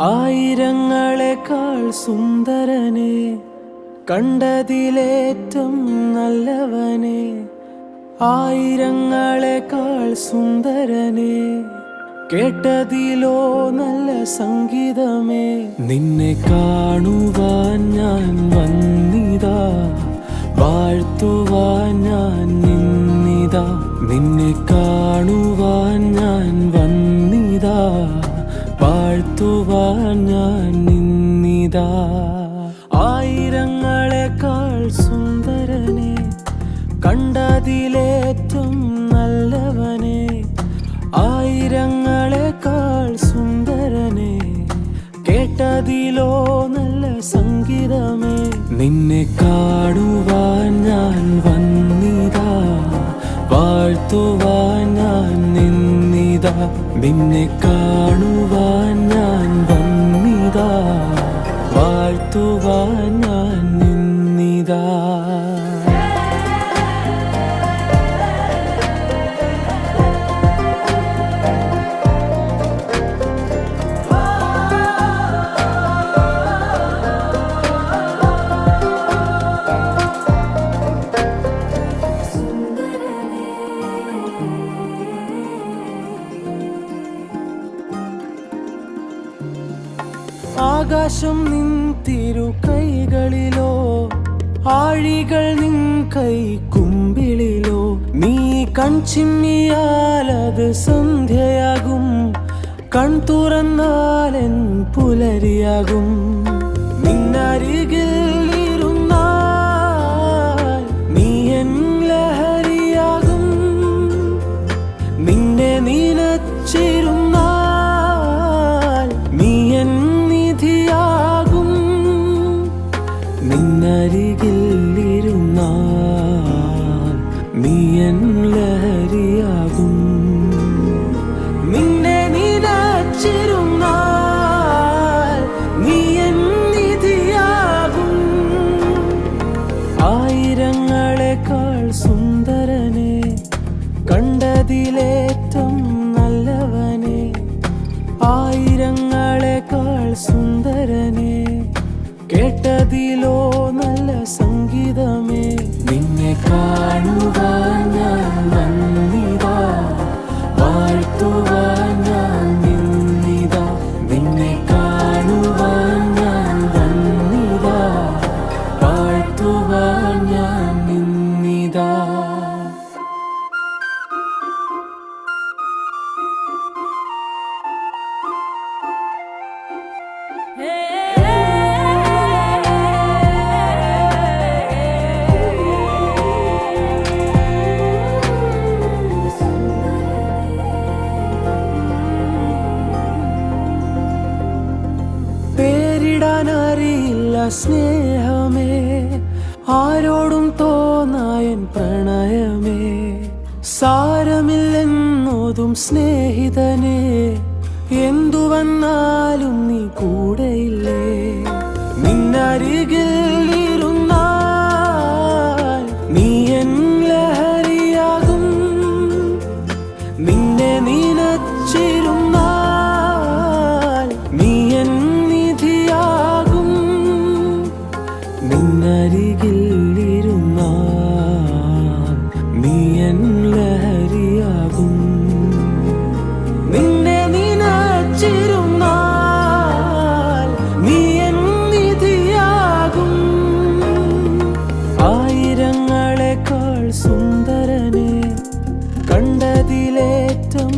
ആയിരങ്ങളെക്കാൾ സുന്ദരനെ, കണ്ടതിലേറ്റം നല്ലവനെ. ആയിരങ്ങളെക്കാൾ സുന്ദരനെ, കേട്ടതിലോ നല്ല സംഗീതമേ. നിന്നെ കാണുവാൻ ഞാൻ വന്നിതാ, വാഴ്ത്തുവാൻ ഞാൻ നിന്നിതാ. നിന്നെ കാണുവാൻ ഞാൻ വന്നിതാ, വാഴ്ത്തുവാൻ ഞാൻ നിന്നിതാ. ആയിരങ്ങളെക്കാൾ സുന്ദരനെ, കണ്ടതിലേറ്റം നല്ലവനെ. ആയിരങ്ങളെക്കാൾ സുന്ദരനെ, കേട്ടതിലോ നല്ല സംഗീതമേ. നിന്നെ കാണുവാൻ ഞാൻ വന്നിതാ, വാഴ്ത്തുവാൻ ഞാൻ നിന്നിതാ. നിന്നെ കാണുവാൻ ഞാൻ വന്നിതാ, വാഴ്ത്തുവാൻ ഞാൻ നിന്നിതാ. ആകാശം നിൻ തിരു കൈകളിലോ, ആഴികൾ നിൻ കൈ കുമ്പിളിലോ. നീ കൺചിമ്മിയാലത് സന്ധ്യയാകും, കൺ തുറന്നാലെൻ പുലരിയാകും. നിന്നരികിൽ ഇരുന്നാൽ നീ എൻ ലഹരിയാകും, നിന്നെ നനച്ചിരുന്നാൽ നീ എൻ നിധിയാകും. നിന്നരികിൽ ഇരുന്നാൽ നീ എൻ ലഹരിയാകും, നിന്നെ നനച്ചിരുന്നാൽ നീ എൻ നിധിയാകും. ആയിരങ്ങളെക്കാൾ സുന്ദരനെ, കണ്ടതിലേറ്റം നല്ലവനെ. ആയിരങ്ങളെക്കാൾ സുന്ദരനെ, കേട്ടതിലോ നല്ല സംഗീതമേ. നിന്നെ കാണുവാൻ ഞാൻ വന്നിതാ, വാഴ്ത്തുവാൻ ഞാൻ നിന്നിതാ. നിന്നെ കാണുവാൻ ഞാൻ വന്നിതാ, വാഴ്ത്തുവാൻ ഞാൻ നിന്നിതാ. പേരിടാനറിയില്ല സ്നേഹമേ, ആരോടും തോന്നായൻ പ്രണയമേ. സാരമില്ലെന്നോതും സ്നേഹിതനെ, എന്തു വന്നാലും നീ കൂടെയില്ലേ. നിന്നരികിൽ ഇരുന്നാൽ നീ എൻ ലഹരിയാകും, നിന്നെ നനച്ചിരുന്നാൽ നീ എൻ നിധിയാകും. നിന്നരികിൽ ഇരുന്നാൽ നീ എൻ ലഹരിയാകും, നിന്നെ നനച്ചിരുന്നാൽ നീ എൻ നിധിയാകും. ആയിരങ്ങളെക്കാൾ സുന്ദരനെ, കണ്ടതിലേറ്റം